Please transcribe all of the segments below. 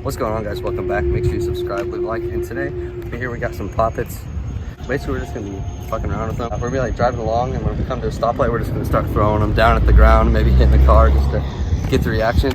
What's going on, guys? Welcome back. Make sure you subscribe, leave a like. And today here we got some poppets. Basically we're just gonna be fucking around with them. We're gonna be like driving along, and when we come to a stoplight, we're just gonna start throwing them down at the ground, maybe hitting the car just to get the reaction.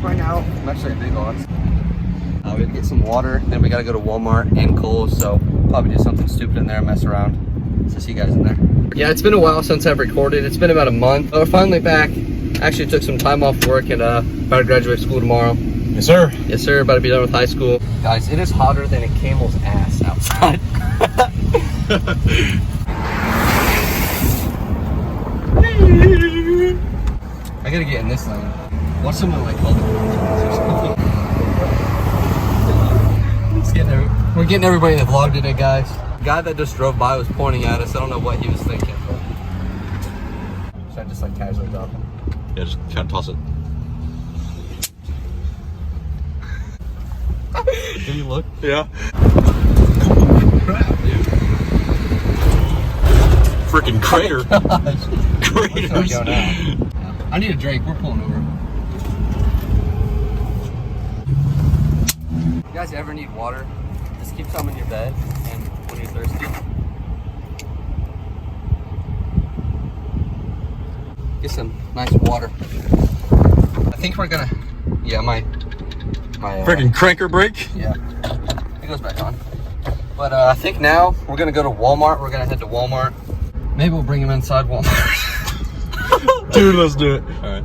Right now I'm actually at Big Lots. We have to get some water, then we gotta go to Walmart and Kohl's, so probably do something stupid in there, mess around. So see you guys in there. Yeah, it's been a while since I've recorded. It's been about a month. We're finally back. Actually took some time off work and about to graduate school tomorrow. Yes, sir. Yes, sir. About to be done with high school. Guys, it is hotter than a camel's ass outside. I gotta get in this lane. Watch someone like hold it. We're getting everybody in the vlog today, guys. The guy that just drove by was pointing at us. I don't know what he was thinking. Should I just like casually drop him? Yeah, just kind of toss it. Did you look? Yeah. Crap, dude. Freaking crater. Where should I go now? I need a drink. We're pulling over. You guys ever need water? Just keep some in your bed, and when you're thirsty, get some nice water. I think we're gonna, yeah, my Freaking cranker brake. yeah, it goes back on. But I think now we're gonna go to Walmart. We're gonna head to Walmart. Maybe we'll bring him inside Walmart. Dude, let's do it. All right.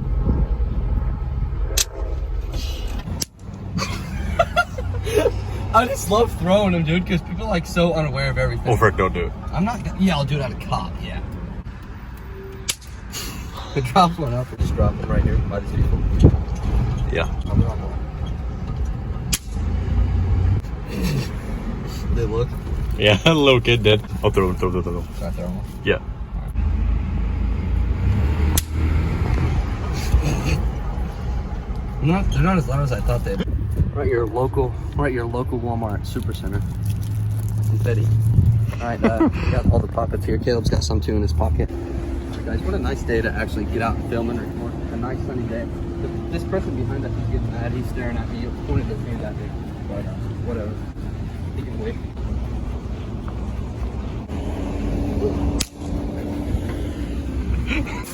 I just love throwing them, dude, because people are like so unaware of everything. Oh, frick, don't do it. I'm not gonna, yeah, I'll do it at a cop, yeah. It drops one up, just drop them right here by these people. Yeah. I'll be on one. They look. Yeah, the little kid did. I'll throw him. Should I throw one? Yeah. They're not as loud as I thought they'd be. We're at your local Walmart Supercenter. Confetti. Alright, we got all the poppets here. Caleb's got some too in his pocket. Alright, guys, what a nice day to actually get out and film and record. A nice sunny day. This person behind us is getting mad. He's staring at me. He pointed his hand at me. But whatever. He can wait.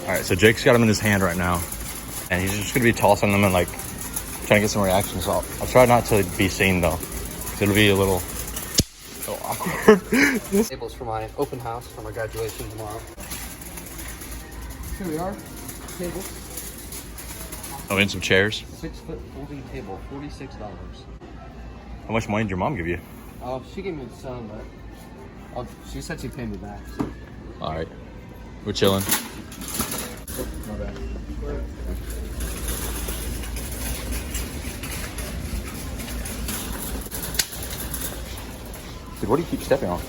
All right, so Jake's got them in his hand right now, and he's just gonna be tossing them and like trying to get some reaction. So I'll try not to be seen though, 'cause it'll be a little awkward. Tables for my open house for my graduation tomorrow. Here we are. Tables. Oh, and some chairs. 6-foot folding table, $46. How much money did your mom give you? Oh, she gave me some, but she said she'd pay me back. So. All right, we're chilling. Oh, my bad. Dude, what do you keep stepping on?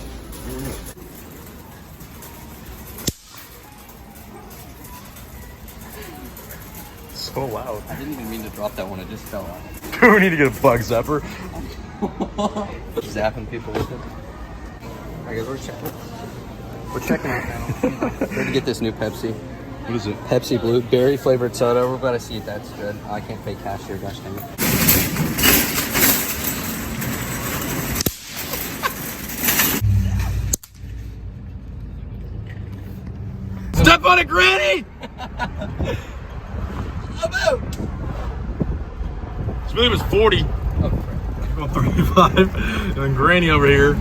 So loud. I didn't even mean to drop that one, it just fell out. Dude, we need to get a bug zapper. Zapping people with it. Alright guys, we're checking out now. We're going to get this new Pepsi. What is it? Pepsi Blue Berry flavored soda. We're about to see if that's good. I can't pay cash here, gosh dang it. Step on it, Granny! His name is 40. Oh, crap. I'm going 35. And then Granny over here.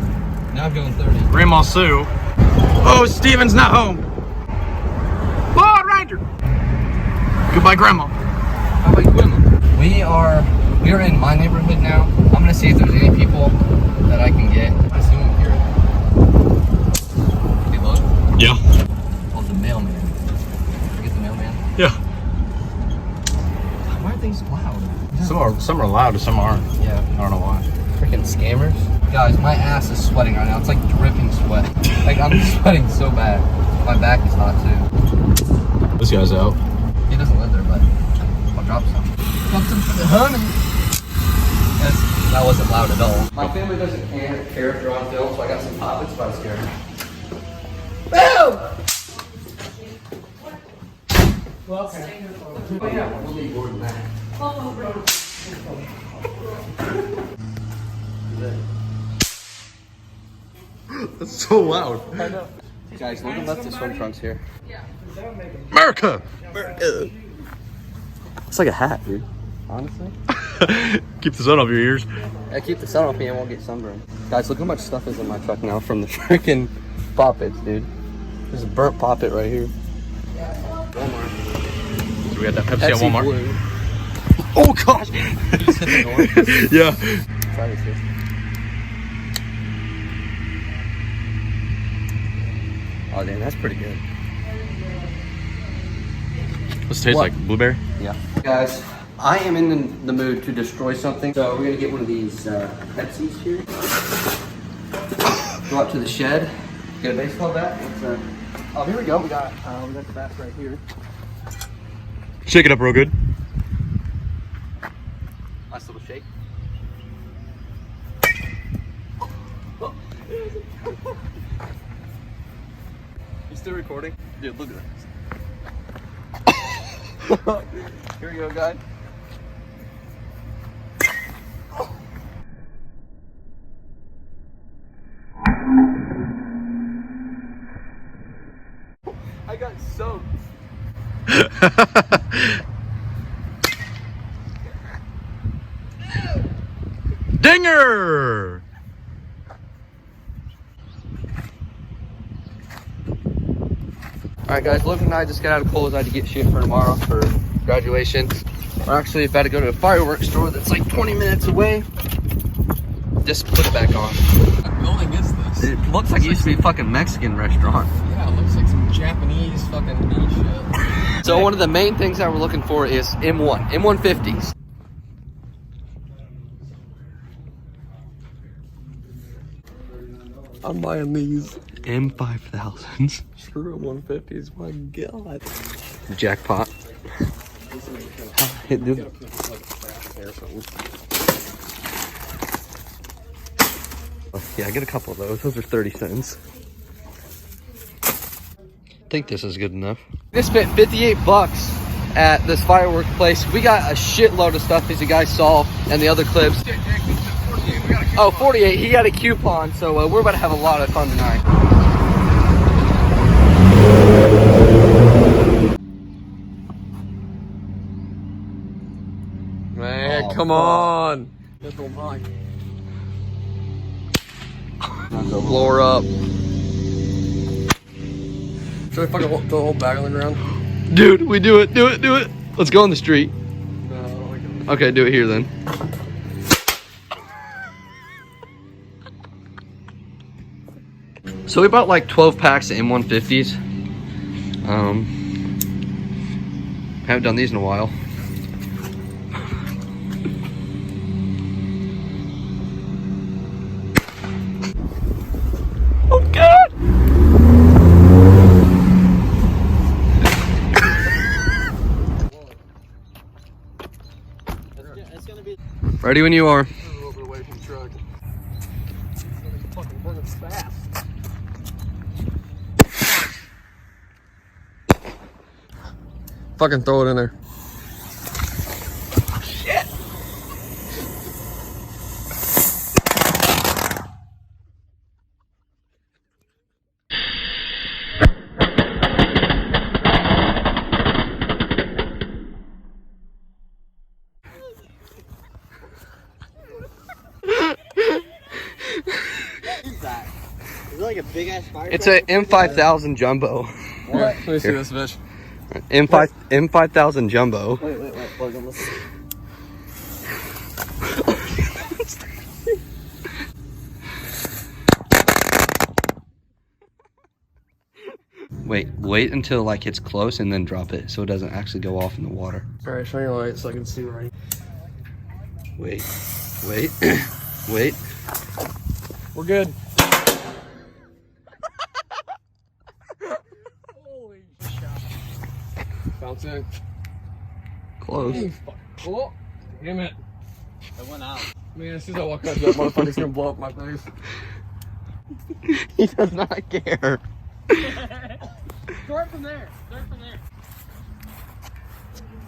Now I'm going 30. Grandma Sue. Oh, Steven's not home. Lord Ranger. Goodbye, Grandma. How about you, women? We are in my neighborhood now. I'm gonna see if there's any people that I can get. I assume here. Hey, look. Yeah. Oh, the mailman. Can I get the mailman? Yeah. Why are things loud? Some are loud and some aren't. Yeah. I don't know why. Freaking scammers. Guys, my ass is sweating right now. It's like dripping sweat. Like I'm sweating so bad. My back is hot too. This guy's out. He doesn't live there, but I'll drop some. Something for the honey. That wasn't loud at all. My family doesn't care if they're on film, so I got some poppets, but I'm scared. Boom! Well, okay. Oh yeah, we'll need more than that. That's so loud. Guys, look left the swim trunks here. America! It's like a hat, dude. Honestly. Keep the sun off your ears. I keep the sun off me and won't get sunburned. Guys, look how much stuff is in my truck now from the freaking poppets, dude. There's a burnt poppet right here. Walmart. So we got that Pepsi at Pepsi Walmart. Blue. Oh gosh! Yeah. Try this here. Oh, damn, that's pretty good. What's it taste What? like? Blueberry? Yeah. Guys, I am in the mood to destroy something. So we're gonna get one of these Pepsis here. Go up to the shed. Get a baseball bat. Oh, here we go. We got the bat right here. Shake it up real good. Nice little shake. You still recording? Dude, look at that. Here we go, guys. I got soaked. Dinger! Alright guys, Logan and I just got out of Kohl's. I had to get shit for tomorrow for graduation. We're actually about to go to a fireworks store that's like 20 minutes away. Just put it back on. What building is this? It looks like it used to be a fucking Mexican restaurant. Yeah, it looks like some Japanese fucking meat shit. So one of the main things that we're looking for is M150s. I'm buying these. M5000s. Screw 150s, my god. Jackpot. Hit dude. Yeah, get a couple of those. Those are 30 cents. I think this is good enough. They spent 58 bucks at this firework place. We got a shitload of stuff as you guys saw in the other clips. Oh, 48. He got a coupon, so we're about to have a lot of fun tonight. Man, Oh, come fuck. on. Blow her up. Should I fucking throw the whole bag on the ground? Dude, we do it. Do it. Do it. Let's go on the street. No, I don't like it. Okay, do it here then. So we bought like 12 packs of M150s. Haven't done these in a while. Oh God! Ready when you are. A little bit away from the truck. Fucking burning fast. Fucking throw it in there. Shit! Is it like a big ass fire? It's a M5000 jumbo. What? Let me see this bitch. M5000 jumbo. Wait, Logan, let's see. Wait until like it's close and then drop it so it doesn't actually go off in the water. Alright, shine your light so I can see right. Wait. Wait. We're good. Holy shit. Bounce in. Close. Oh, damn it. It went out. Man, as soon as I walk out, that motherfucker's gonna blow up my face. He does not care. Start from there.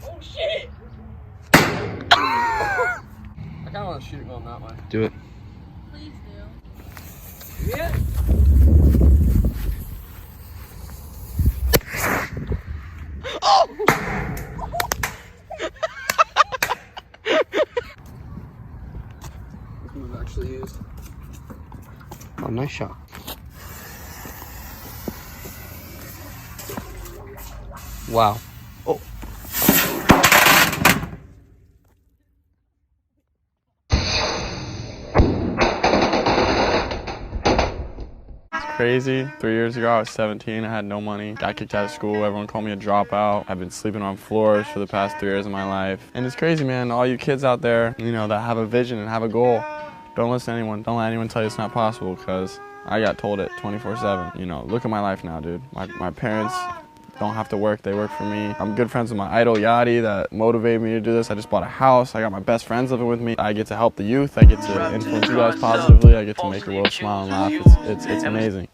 Oh shit! I kind of want to shoot it going that way. Do it. Please do. Yeah. This move actually used. Oh, nice shot. Wow. Oh. Crazy. 3 years ago, I was 17. I had no money. Got kicked out of school. Everyone called me a dropout. I've been sleeping on floors for the past 3 years of my life. And it's crazy, man. All you kids out there, you know, that have a vision and have a goal, don't listen to anyone. Don't let anyone tell you it's not possible, because I got told it 24/7. You know, look at my life now, dude. My parents don't have to work, they work for me. I'm good friends with my idol Yachty that motivated me to do this. I just bought a house, I got my best friends living with me. I get to help the youth, I get to influence you guys positively, I get to make the world smile and laugh. It's amazing.